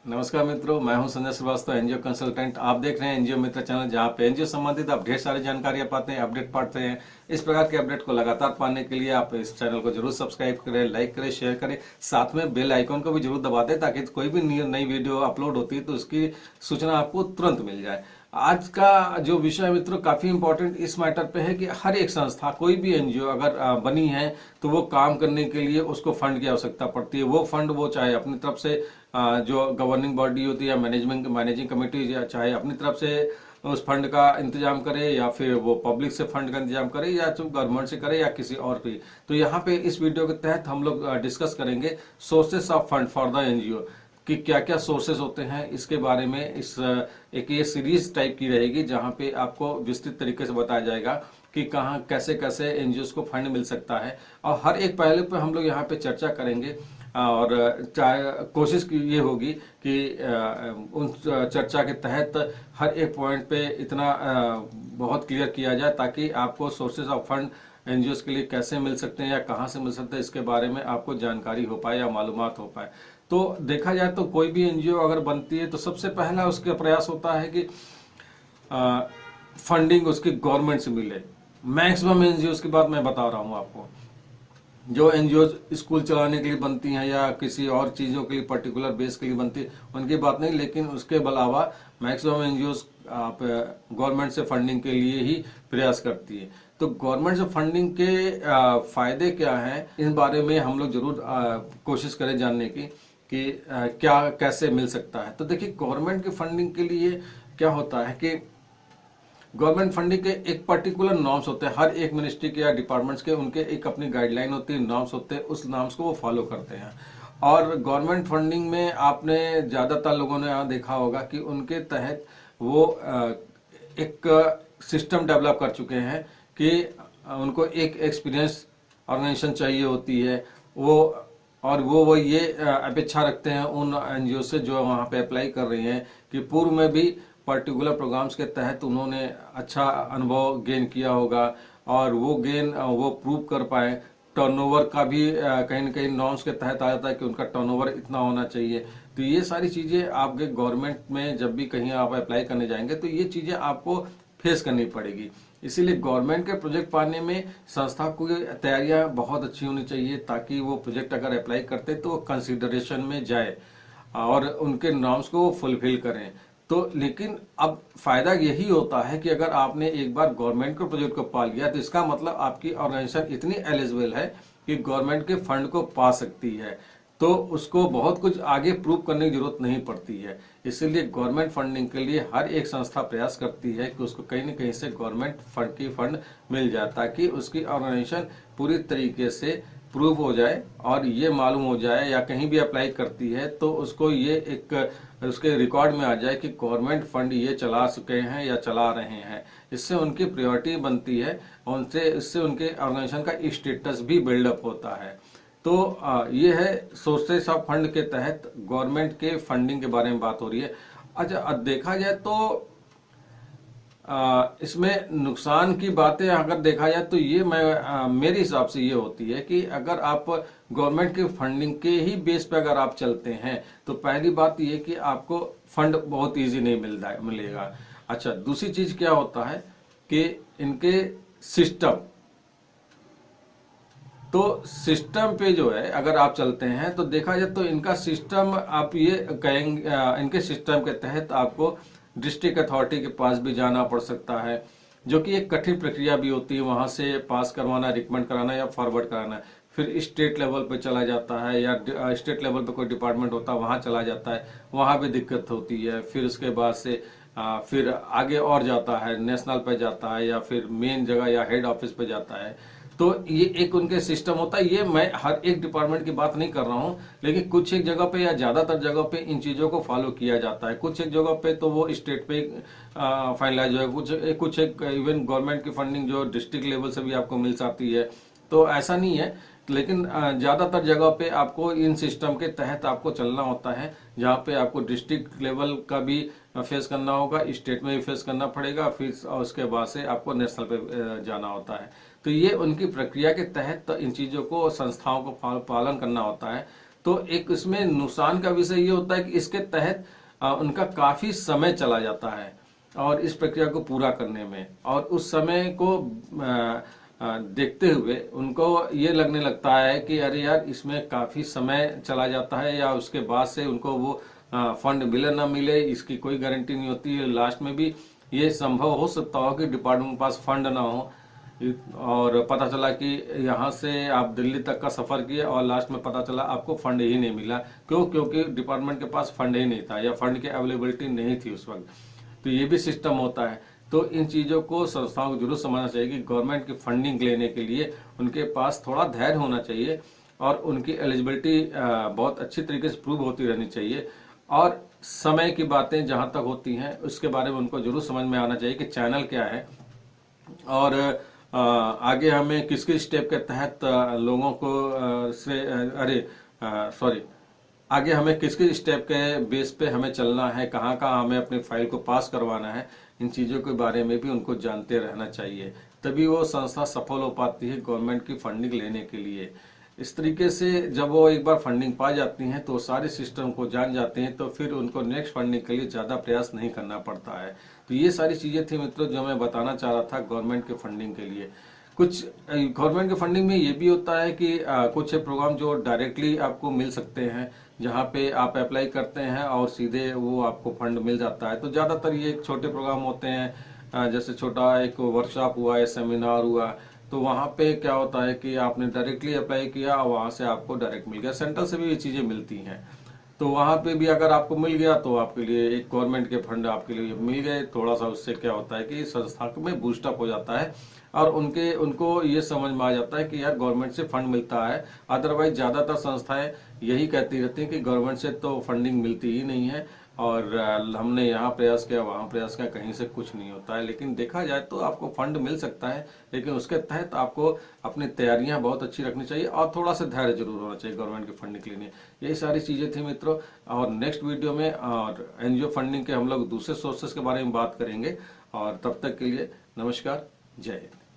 नमस्कार मित्रों, मैं हूं संजय श्रीवास्तव, एनजीओ कंसल्टेंट। आप देख रहे हैं एनजीओ मित्र चैनल, जहां पे एनजीओ संबंधित आप ढेर सारी जानकारियां पाते हैं, अपडेट पाते हैं। इस प्रकार के अपडेट को लगातार पाने के लिए आप इस चैनल को जरूर सब्सक्राइब करें, लाइक करें, शेयर करें, साथ में बेल आइकॉन को भी जरूर दबा दें ताकि कोई भी नई वीडियो अपलोड होती है तो उसकी सूचना आपको तुरंत मिल जाए। आज का जो विषय मित्रों काफी इंपॉर्टेंट इस मैटर पे है कि हर एक संस्था, कोई भी एनजीओ अगर बनी है तो वो काम करने के लिए उसको फंड की आवश्यकता पड़ती है। वो फंड वो चाहे अपनी तरफ से जो गवर्निंग बॉडी होती है या मैनेजिंग कमेटी, या चाहे अपनी तरफ से उस फंड का इंतजाम करे या फिर वो पब्लिक से फंड का इंतजाम करे या तो गवर्नमेंट से करे या किसी और भी। तो यहाँ पे इस वीडियो के तहत हम लोग डिस्कस करेंगे sources of fund for the NGO कि क्या क्या सोर्सेस होते हैं। इसके बारे में एक ये सीरीज टाइप की रहेगी जहां पे आपको विस्तृत तरीके से बताया जाएगा कि कहाँ कैसे कैसे एनजीओ को फंड मिल सकता है, और हर एक पहलू पे हम लोग यहाँ पे चर्चा करेंगे। और चाहे कोशिश की ये होगी कि उन चर्चा के तहत हर एक पॉइंट पे इतना बहुत क्लियर किया जाए ताकि आपको सोर्सेज ऑफ फंड एनजीओ के लिए कैसे मिल सकते हैं या कहाँ से मिल सकते हैं इसके बारे में आपको जानकारी हो पाए या मालूमात हो पाए। तो देखा जाए तो कोई भी एनजीओ अगर बनती है तो सबसे पहला उसका प्रयास होता है कि फंडिंग उसकी गवर्नमेंट से मिले। मैक्सिमम एनजीओ की बात मैं बता रहा हूं आपको। जो एनजीओ स्कूल चलाने के लिए बनती हैं या किसी और चीजों के लिए पर्टिकुलर बेस के लिए बनती है उनकी बात नहीं, लेकिन उसके अलावा मैक्सिमम एनजीओ आप गवर्नमेंट से फंडिंग के लिए ही प्रयास करती है। तो गवर्नमेंट से फंडिंग के फायदे क्या हैं, इन बारे में हम लोग जरूर कोशिश करें जानने की कि क्या कैसे मिल सकता है। तो देखिए, गवर्नमेंट की फंडिंग के लिए क्या होता है कि गवर्नमेंट फंडिंग के एक पर्टिकुलर नॉर्म्स होते हैं। हर एक मिनिस्ट्री के या डिपार्टमेंट्स के उनके एक अपनी गाइडलाइन होती है, नॉर्म्स होते हैं, उस नॉर्म्स को वो फॉलो करते हैं। और गवर्नमेंट फंडिंग में आपने ज्यादातर लोगों ने यहाँ देखा होगा कि उनके तहत वो एक सिस्टम डेवलप कर चुके हैं कि उनको एक एक्सपीरियंस ऑर्गेनाइजेशन चाहिए होती है। वो ये अपेक्षा रखते हैं उन एनजीओ से जो वहाँ पे अप्लाई कर रही हैं कि पूर्व में भी पर्टिकुलर प्रोग्राम्स के तहत उन्होंने अच्छा अनुभव गेन किया होगा और वो प्रूव कर पाए। टर्नओवर का भी कहीं न कहीं नॉर्म्स के तहत आ जाता है कि उनका टर्नओवर इतना होना चाहिए। तो ये सारी चीजें आपके गवर्नमेंट में जब भी कहीं आप अप्लाई करने जाएंगे तो ये चीजें आपको फेस करनी पड़ेगी। इसीलिए गवर्नमेंट के प्रोजेक्ट पाने में संस्था को तैयारियां बहुत अच्छी होनी चाहिए ताकि वो प्रोजेक्ट अगर अप्लाई करते तो कंसिडरेशन में जाए और उनके नॉर्म्स को वो फुलफिल करें। तो लेकिन अब फायदा यही होता है कि अगर आपने एक बार गवर्नमेंट के प्रोजेक्ट को पा लिया तो इसका मतलब आपकी ऑर्गेनाइजेशन इतनी एलिजिबल है कि गवर्नमेंट के फंड को पा सकती है। तो उसको बहुत कुछ आगे प्रूव करने की जरूरत नहीं पड़ती है। इसीलिए गवर्नमेंट फंडिंग के लिए हर एक संस्था प्रयास करती है कि उसको कहीं न कहीं से गवर्नमेंट फंड मिल जाए ताकि उसकी ऑर्गेनाइजेशन पूरी तरीके से प्रूव हो जाए और ये मालूम हो जाए, या कहीं भी अप्लाई करती है तो उसको ये एक उसके रिकॉर्ड में आ जाए कि गवर्नमेंट फंड ये चला चुके हैं या चला रहे हैं। इससे उनकी प्रायोरिटी बनती है और इससे उनके ऑर्गेनाइजेशन का स्टेटस भी बिल्डअप होता है। तो ये है सोर्सेस ऑफ फंड के तहत गवर्नमेंट के फंडिंग के बारे में बात हो रही है। अच्छा, अब देखा जाए तो इसमें नुकसान की बातें अगर देखा जाए तो ये मेरे हिसाब से ये होती है कि अगर आप गवर्नमेंट के फंडिंग के ही बेस पे अगर आप चलते हैं तो पहली बात ये कि आपको फंड बहुत इजी नहीं मिलेगा। अच्छा, दूसरी चीज क्या होता है कि इनके सिस्टम, तो सिस्टम पे जो है अगर आप चलते हैं तो देखा जाए तो इनका सिस्टम, आप ये कहेंगे इनके सिस्टम के तहत आपको डिस्ट्रिक्ट अथॉरिटी के पास भी जाना पड़ सकता है, जो कि एक कठिन प्रक्रिया भी होती है। वहां से पास करवाना, रिकमेंड कराना या फॉरवर्ड कराना, फिर स्टेट लेवल पे चला जाता है या स्टेट लेवल पे कोई डिपार्टमेंट होता है वहां चला जाता है, वहां भी दिक्कत होती है। फिर उसके बाद से फिर आगे और जाता है, नेशनल पे जाता है या फिर मेन जगह या हेड ऑफिस पे जाता है। तो ये एक उनके सिस्टम होता है। ये मैं हर एक डिपार्टमेंट की बात नहीं कर रहा हूँ, लेकिन कुछ एक जगह पे या ज्यादातर जगह पे इन चीजों को फॉलो किया जाता है। कुछ एक जगह पे तो वो स्टेट पे फाइनलाइज हो है, कुछ एक इवन गवर्नमेंट की फंडिंग जो डिस्ट्रिक्ट लेवल से भी आपको मिल जाती है। तो ऐसा नहीं है, लेकिन ज्यादातर जगह पे आपको इन सिस्टम के तहत आपको चलना होता है, जहाँ पे आपको डिस्ट्रिक्ट लेवल का भी फेस करना होगा, स्टेट में भी फेस करना पड़ेगा, फिर उसके बाद से आपको नेशनल पे जाना होता है। तो ये उनकी प्रक्रिया के तहत इन चीजों को संस्थाओं को पालन करना होता है। तो एक इसमें नुकसान का विषय ये होता है कि इसके तहत उनका काफी समय चला जाता है और इस प्रक्रिया को पूरा करने में, और उस समय को देखते हुए उनको ये लगने लगता है कि अरे यार इसमें काफी समय चला जाता है, या उसके बाद से उनको वो फंड मिले ना मिले इसकी कोई गारंटी नहीं होती है। लास्ट में भी ये संभव हो सकता हो कि डिपार्टमेंट के पास फंड ना हो और पता चला कि यहाँ से आप दिल्ली तक का सफर किए और लास्ट में पता चला आपको फंड ही नहीं मिला। क्यों? क्योंकि डिपार्टमेंट के पास फंड ही नहीं था या फंड की अवेलेबिलिटी नहीं थी उस वक्त। तो ये भी सिस्टम होता है। तो इन चीजों को संस्थाओं को जरूर समझना चाहिए कि गवर्नमेंट की फंडिंग लेने के लिए उनके पास थोड़ा धैर्य होना चाहिए और उनकी एलिजिबिलिटी बहुत अच्छी तरीके से प्रूव होती रहनी चाहिए, और समय की बातें जहां तक होती हैं उसके बारे में उनको जरूर समझ में आना चाहिए कि चैनल क्या है और आगे हमें किस किस स्टेप के तहत लोगों को आगे हमें किस किस स्टेप के बेस पे हमें चलना है, कहाँ कहाँ हमें अपनी फाइल को पास करवाना है, इन चीज़ों के बारे में भी उनको जानते रहना चाहिए। तभी वो संस्था सफल हो पाती है गवर्नमेंट की फंडिंग लेने के लिए। इस तरीके से जब वो एक बार फंडिंग पा जाती हैं तो सारे सिस्टम को जान जाते हैं, तो फिर उनको नेक्स्ट फंडिंग के लिए ज़्यादा प्रयास नहीं करना पड़ता है। तो ये सारी चीज़ें थी मित्रों जो मैं बताना चाह रहा था गवर्नमेंट के फंडिंग के लिए। कुछ गवर्नमेंट के फंडिंग में ये भी होता है कि कुछ प्रोग्राम जो डायरेक्टली आपको मिल सकते हैं, जहाँ पे आप अप्लाई करते हैं और सीधे वो आपको फंड मिल जाता है। तो ज़्यादातर ये छोटे प्रोग्राम होते हैं, जैसे छोटा एक वर्कशॉप हुआ या सेमिनार हुआ, तो वहाँ पे क्या होता है कि आपने डायरेक्टली अप्लाई किया और वहाँ से आपको डायरेक्ट मिल गया। सेंटर से भी ये चीज़ें मिलती हैं, तो वहाँ पे भी अगर आपको मिल गया तो आपके लिए एक गवर्नमेंट के फंड आपके लिए मिल गए। थोड़ा सा उससे क्या होता है कि संस्था में बूस्टअप हो जाता है और उनको ये समझ में आ जाता है कि यार गवर्नमेंट से फंड मिलता है। अदरवाइज ज्यादातर संस्थाएं यही कहती रहती हैं कि गवर्नमेंट से तो फंडिंग मिलती ही नहीं है और हमने यहाँ प्रयास किया वहाँ प्रयास किया, कहीं से कुछ नहीं होता है। लेकिन देखा जाए तो आपको फंड मिल सकता है, लेकिन उसके तहत आपको अपनी तैयारियां बहुत अच्छी रखनी चाहिए और थोड़ा सा धैर्य जरूर होना चाहिए गवर्नमेंट की फंडिंग के लिए। यही सारी चीजें थी मित्रों, और नेक्स्ट वीडियो में और एनजीओ फंडिंग के हम लोग दूसरे सोर्सेस के बारे में बात करेंगे। और तब तक के लिए नमस्कार, जय हिंद।